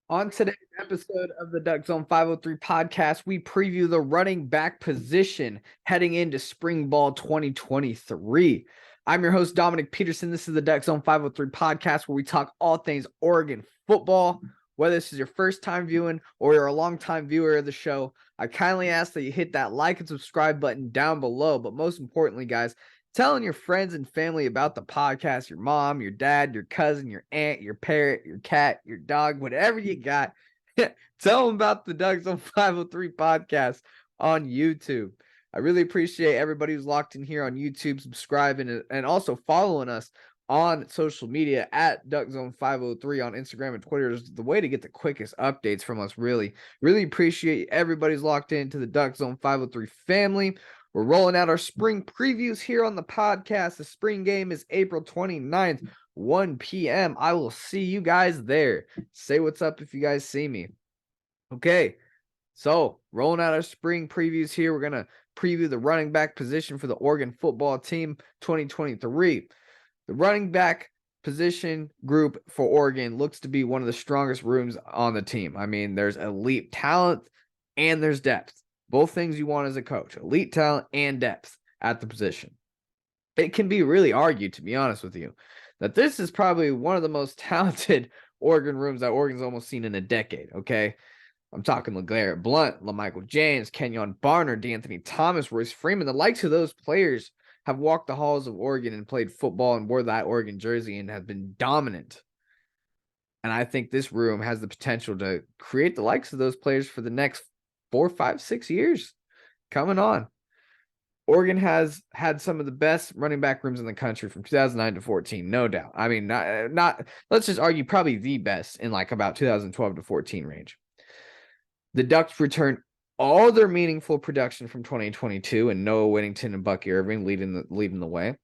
On today's episode of the Duck Zone 503 podcast, we preview the running back position heading into spring ball 2023. I'm your host, Dominic Peterson. This is the Duck Zone 503 podcast where we talk all things Oregon football. Whether this is your first time viewing or you're a long-time viewer of the show, I kindly ask that you hit that like and subscribe button down below. But most importantly, guys, telling your friends and family about the podcast, your mom, your dad, your cousin, your aunt, your parrot, your cat, your dog, whatever you got. Tell them about the Ducks on 503 podcast on YouTube. I really appreciate everybody who's locked in here on YouTube, subscribing, and also following us on social media at DuckZone503 on Instagram and Twitter is the way to get the quickest updates from us, really. Really appreciate everybody's locked into the Duck Zone 503 family. We're rolling out our spring previews here on the podcast. The spring game is April 29th, 1 p.m. I will see you guys there. Say what's up if you guys see me. Okay, so rolling out our spring previews here. We're going to preview the running back position for the Oregon football team 2023. The running back position group for Oregon looks to be one of the strongest rooms on the team. I mean, there's elite talent and there's depth. Both things you want as a coach, elite talent and depth at the position. It can be really argued, to be honest with you, that this is probably one of the most talented Oregon rooms that Oregon's almost seen in a decade, okay? I'm talking LeGarrette Blount, LaMichael James, Kenyon Barner, D'Anthony Thomas, Royce Freeman. The likes of those players have walked the halls of Oregon and played football and wore that Oregon jersey and have been dominant. And I think this room has the potential to create the likes of those players for the next 4, 5, 6 years coming on. Oregon has had some of the best running back rooms in the country from 2009 to 14, no doubt. I mean, not let's just argue probably the best in like about 2012 to 14 range. The Ducks returned all their meaningful production from 2022 and Noah Whittington and Bucky Irving leading the way.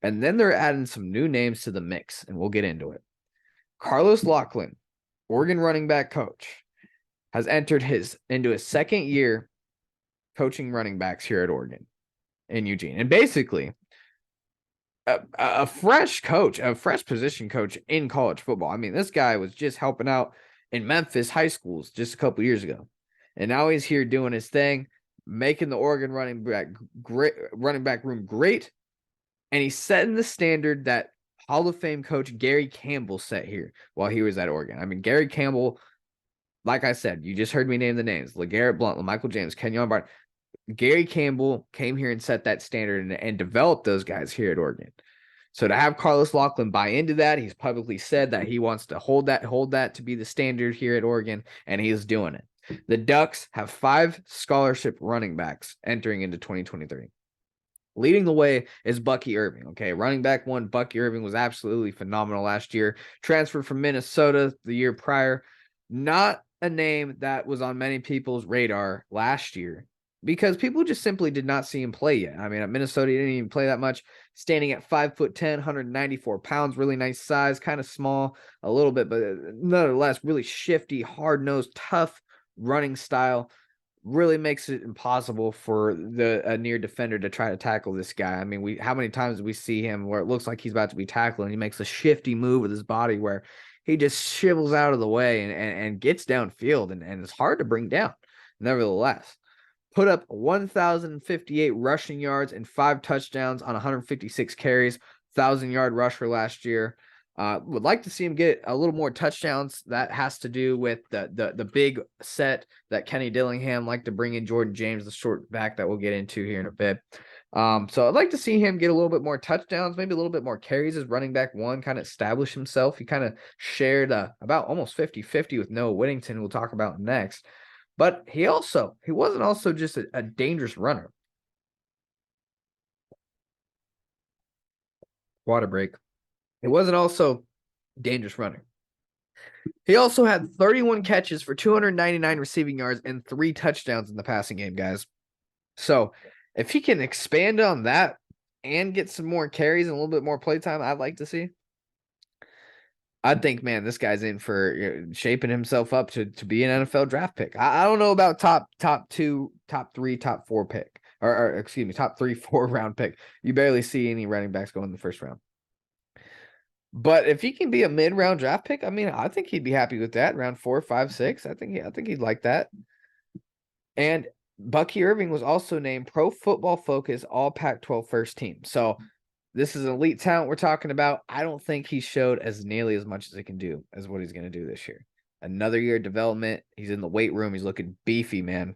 And then they're adding some new names to the mix, and we'll get into it. Carlos Locklin, Oregon running back coach, has entered into his second year coaching running backs here at Oregon in Eugene. And basically, a fresh coach, a fresh position coach in college football. I mean, this guy was just helping out in Memphis high schools just a couple years ago. And now he's here doing his thing, making the Oregon running back room great. And he's setting the standard that Hall of Fame coach Gary Campbell set here while he was at Oregon. I mean, Gary Campbell, like I said, you just heard me name the names: LeGarrette Blount, LaMichael James, Kenyon Barner. Gary Campbell came here and set that standard and developed those guys here at Oregon. So to have Carlos Locklin buy into that, he's publicly said that he wants to hold that to be the standard here at Oregon, and he's doing it. The Ducks have 5 scholarship running backs entering into 2023. Leading the way is Bucky Irving. Okay, running back 1, Bucky Irving was absolutely phenomenal last year. Transferred from Minnesota the year prior. Not a name that was on many people's radar last year because people just simply did not see him play yet. I mean, at Minnesota, he didn't even play that much. Standing at 5'10", 194 pounds, really nice size, kind of small a little bit, but nonetheless, really shifty, hard-nosed, tough running style. Really makes it impossible for a near defender to try to tackle this guy. I mean, how many times do we see him where it looks like he's about to be tackled and he makes a shifty move with his body where he just shivels out of the way and gets downfield and it's hard to bring down. Nevertheless, put up 1,058 rushing yards and 5 touchdowns on 156 carries, 1,000-yard rusher last year. Would like to see him get a little more touchdowns. That has to do with the big set that Kenny Dillingham liked to bring in Jordan James, the short back that we'll get into here in a bit. So I'd like to see him get a little bit more touchdowns, maybe a little bit more carries as running back 1, kind of establish himself. He kind of shared about almost 50-50 with Noah Whittington, we'll talk about next. But he wasn't also just a dangerous runner. Water break. He wasn't also dangerous runner. He also had 31 catches for 299 receiving yards and 3 touchdowns in the passing game, guys. So if he can expand on that and get some more carries and a little bit more playtime, I'd like to see. I think, man, this guy's in for shaping himself up to be an NFL draft pick. I don't know about top 2, top 3, top 4 pick, or excuse me, top 3, 4 round pick. You barely see any running backs go in the first round. But if he can be a mid-round draft pick, I mean, I think he'd be happy with that. Round 4, 5, 6. I think he'd like that. And Bucky Irving was also named Pro Football Focus All Pac-12 first team. So this is an elite talent we're talking about. I don't think he showed as nearly as much as he can do as what he's going to do this year. Another year of development. He's in the weight room. He's looking beefy, man.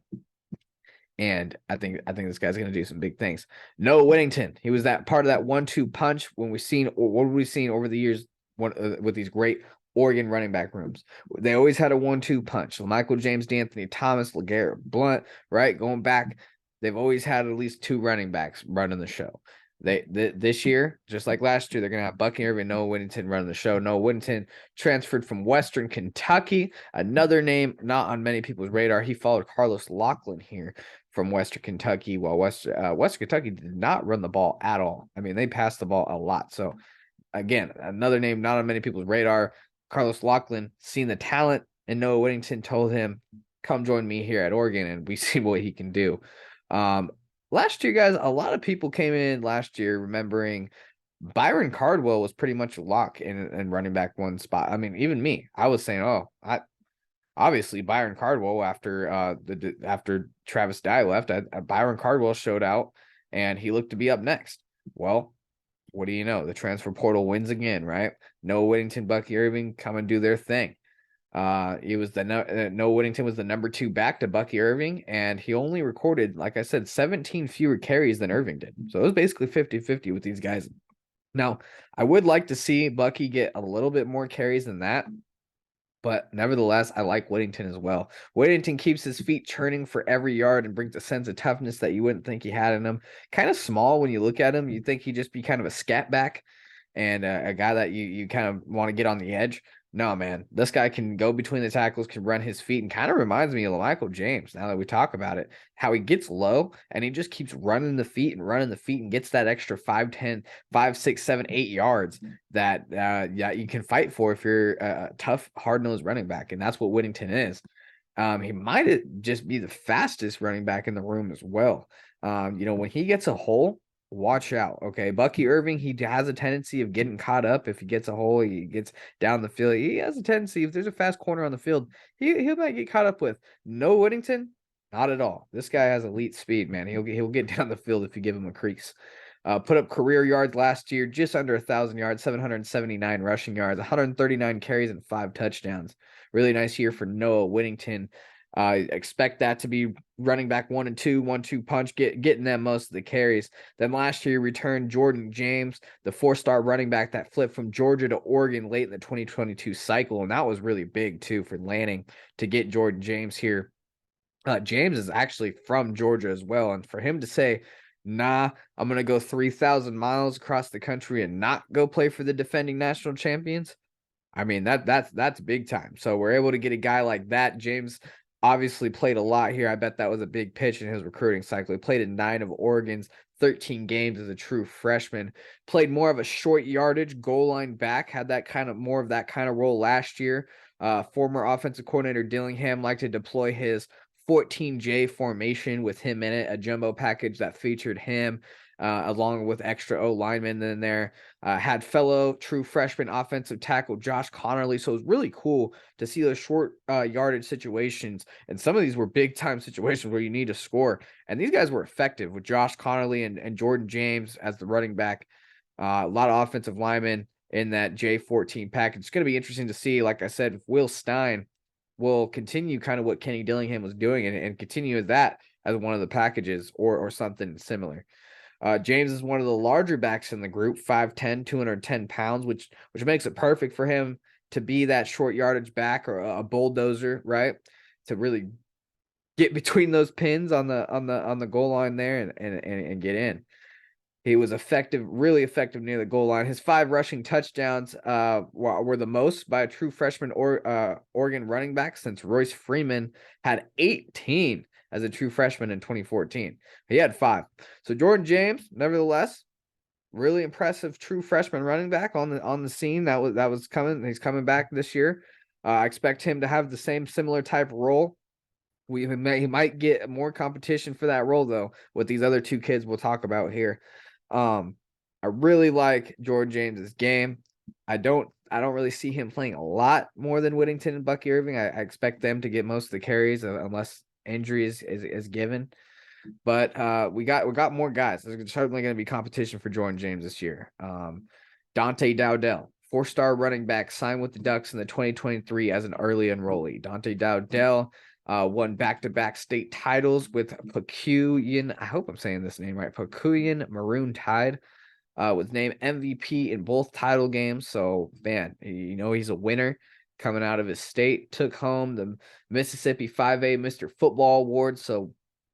And I think this guy's going to do some big things. Noah Whittington, he was that part of that 1-2 punch when we've seen, or what we've seen over the years with these great Oregon running back rooms. They always had a 1-2 punch. Michael James, D'Anthony Thomas, LeGarrette Blount, right? Going back, they've always had at least 2 running backs running the show. This year, just like last year, they're gonna have Bucky Irving, Noah Whittington running the show. Noah Whittington transferred from Western Kentucky, another name not on many people's radar. He followed Carlos Lachlan here from Western Kentucky, while Western Kentucky did not run the ball at all. I mean, they passed the ball a lot. So again, another name not on many people's radar. Carlos Lachlan seen the talent, and Noah Whittington told him, "Come join me here at Oregon," and we see what he can do. Last year, guys, a lot of people came in last year remembering Byron Cardwell was pretty much a lock in running back one spot. I mean, even me, I was saying, obviously Byron Cardwell after Travis Dye left, Byron Cardwell showed out and he looked to be up next. Well, what do you know? The transfer portal wins again, right? Noah Whittington, Bucky Irving come and do their thing. It was Noah Whittington was the number 2 back to Bucky Irving, and he only recorded, like I said, 17 fewer carries than Irving did. So it was basically 50-50 with these guys. Now, I would like to see Bucky get a little bit more carries than that, but nevertheless, I like Whittington as well. Whittington keeps his feet churning for every yard and brings a sense of toughness that you wouldn't think he had in him. Kind of small when you look at him. You'd think he'd just be kind of a scat back and a guy that you kind of want to get on the edge. No, man, this guy can go between the tackles, can run his feet, and kind of reminds me of Michael James now that we talk about it, how he gets low and he just keeps running the feet and gets that extra 5, 10, 5, 6, 7, 8 yards that you can fight for if you're a tough, hard-nosed running back. And that's what Whittington is. He might just be the fastest running back in the room as well. When he gets a hole, watch out. Okay. Bucky Irving, he has a tendency of getting caught up. If he gets a hole, he gets down the field. He has a tendency, if there's a fast corner on the field, he might get caught up with. No Whittington, not at all. This guy has elite speed, man. He'll get down the field if you give him a crease. Put up career yards last year, just under 1,000 yards, 779 rushing yards, 139 carries, and 5 touchdowns. Really nice year for Noah Whittington. Expect that to be running back 1 and 2, 1-2 punch, getting them most of the carries. Then last year, returned Jordan James, the 4-star running back that flipped from Georgia to Oregon late in the 2022 cycle. And that was really big, too, for Lanning to get Jordan James here. James is actually from Georgia as well. And for him to say, nah, I'm going to go 3,000 miles across the country and not go play for the defending national champions, I mean, that's big time. So we're able to get a guy like that. James obviously played a lot here. I bet that was a big pitch in his recruiting cycle. He played in 9 of Oregon's 13 games as a true freshman. Played more of a short yardage goal line back. Had that kind of role last year. Former offensive coordinator Dillingham liked to deploy his 14J formation with him in it, a jumbo package that featured him along with extra O linemen in there. Had fellow true freshman offensive tackle Josh Connerly. So it was really cool to see those short yardage situations. And some of these were big time situations where you need to score. And these guys were effective with Josh Connerly and Jordan James as the running back. A lot of offensive linemen in that J14 package. It's going to be interesting to see, like I said, if Will Stein will continue kind of what Kenny Dillingham was doing and continue as that as one of the packages or something similar. James is one of the larger backs in the group, 5'10", 210 pounds, which makes it perfect for him to be that short yardage back or a bulldozer, right? To really get between those pins on the goal line there and get in. He was really effective near the goal line. His 5 rushing touchdowns were the most by a true freshman Oregon running back since Royce Freeman had 18 as a true freshman in 2014. He had 5. So Jordan James, nevertheless, really impressive true freshman running back on the scene. That was coming. He's coming back this year. I expect him to have the similar type of role. He might get more competition for that role though with these other 2 kids we'll talk about here. I really like Jordan James's game. I don't really see him playing a lot more than Whittington and Bucky Irving. I expect them to get most of the carries unless injury is given. But we got more guys. There's certainly going to be competition for Jordan James this year. Dante Dowdell, 4-star running back, signed with the Ducks in the 2023 as an early enrollee. Dante Dowdell won back-to-back state titles with Purkuyan. I hope I'm saying this name right. Purkuyan Maroon Tide. Was named MVP in both title games. So, man, he's a winner coming out of his state. Took home the Mississippi 5A Mr. Football Award. So,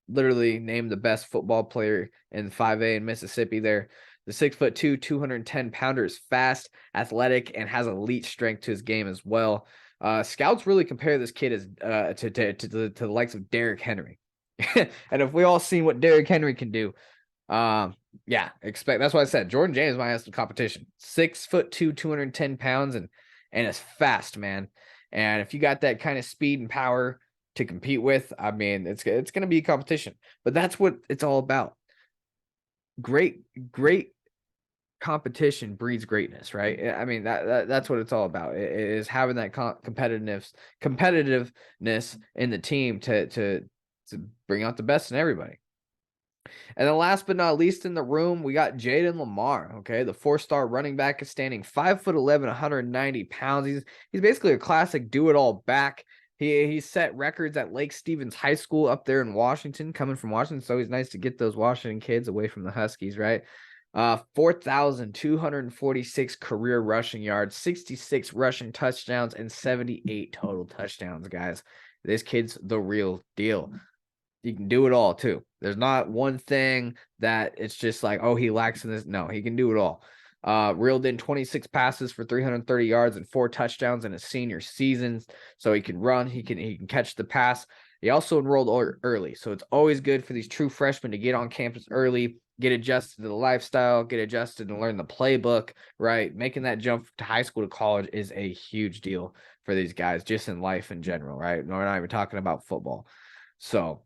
literally named the best football player in 5A in Mississippi there. The 6'2", 210-pounder is fast, athletic, and has elite strength to his game as well. Scouts really compare this kid as to the likes of Derrick Henry. And if we all seen what Derrick Henry can do, yeah, that's why I said Jordan James might have some competition. 6'2", 210 pounds, and it's fast, man. And if you got that kind of speed and power to compete with, I mean, it's going to be a competition. But that's what it's all about. Great competition breeds greatness, right? I mean, that's what it's all about. It is having that competitiveness in the team to bring out the best in everybody. And then last but not least in the room, we got Jayden Limar, okay? The 4-star running back is standing 5'11", 190 pounds. He's basically a classic do-it-all back. He set records at Lake Stevens High School up there in Washington, coming from Washington. So it's nice to get those Washington kids away from the Huskies, right? 4,246 career rushing yards, 66 rushing touchdowns, and 78 total touchdowns, guys. This kid's the real deal. He can do it all too. There's not one thing that it's just like, oh, he lacks in this. No, he can do it all. Reeled in 26 passes for 330 yards and 4 touchdowns in his senior seasons. So he can run, he can catch the pass. He also enrolled early. So it's always good for these true freshmen to get on campus early, get adjusted to the lifestyle, get adjusted and learn the playbook, right? Making that jump to high school to college is a huge deal for these guys, just in life in general, right? We're not even talking about football. So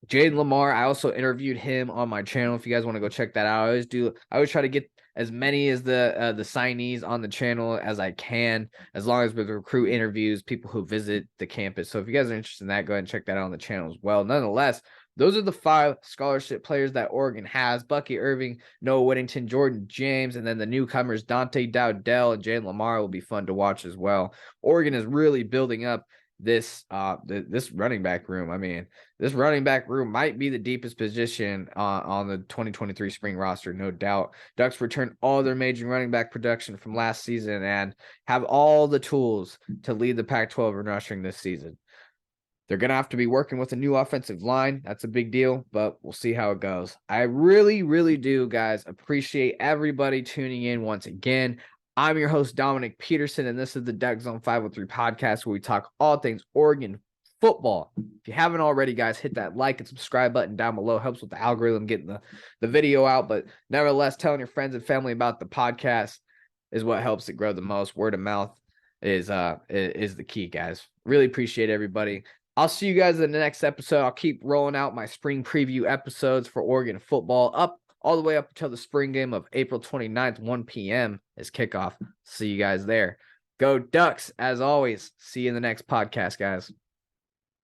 Jayden Limar, I also interviewed him on my channel. If you guys want to go check that out, I always try to get as many as the signees on the channel as I can, as long as with recruit interviews, people who visit the campus. So if you guys are interested in that, go ahead and check that out on the channel as well. Nonetheless, those are the 5 scholarship players that Oregon has: Bucky Irving, Noah Whittington, Jordan James, and then the newcomers Dante Dowdell and Jayden Limar will be fun to watch as well. Oregon is really building up this running back room. I mean, this running back room might be the deepest position on the 2023 spring roster, no doubt. Ducks return all their major running back production from last season and have all the tools to lead the Pac-12 in rushing this season. They're going to have to be working with a new offensive line. That's a big deal, but we'll see how it goes. I really, really do, guys, appreciate everybody tuning in once again. I'm your host, Dominic Peterson, and this is the Duck Zone 503 podcast, where we talk all things Oregon football. If you haven't already, guys, hit that like and subscribe button down below. Helps with the algorithm getting the video out. But nevertheless, telling your friends and family about the podcast is what helps it grow the most. Word of mouth is the key, guys. Really appreciate everybody. I'll see you guys in the next episode. I'll keep rolling out my spring preview episodes for Oregon football up all the way up until the spring game of April 29th, 1 p.m. is kickoff. See you guys there. Go Ducks, as always. See you in the next podcast, guys.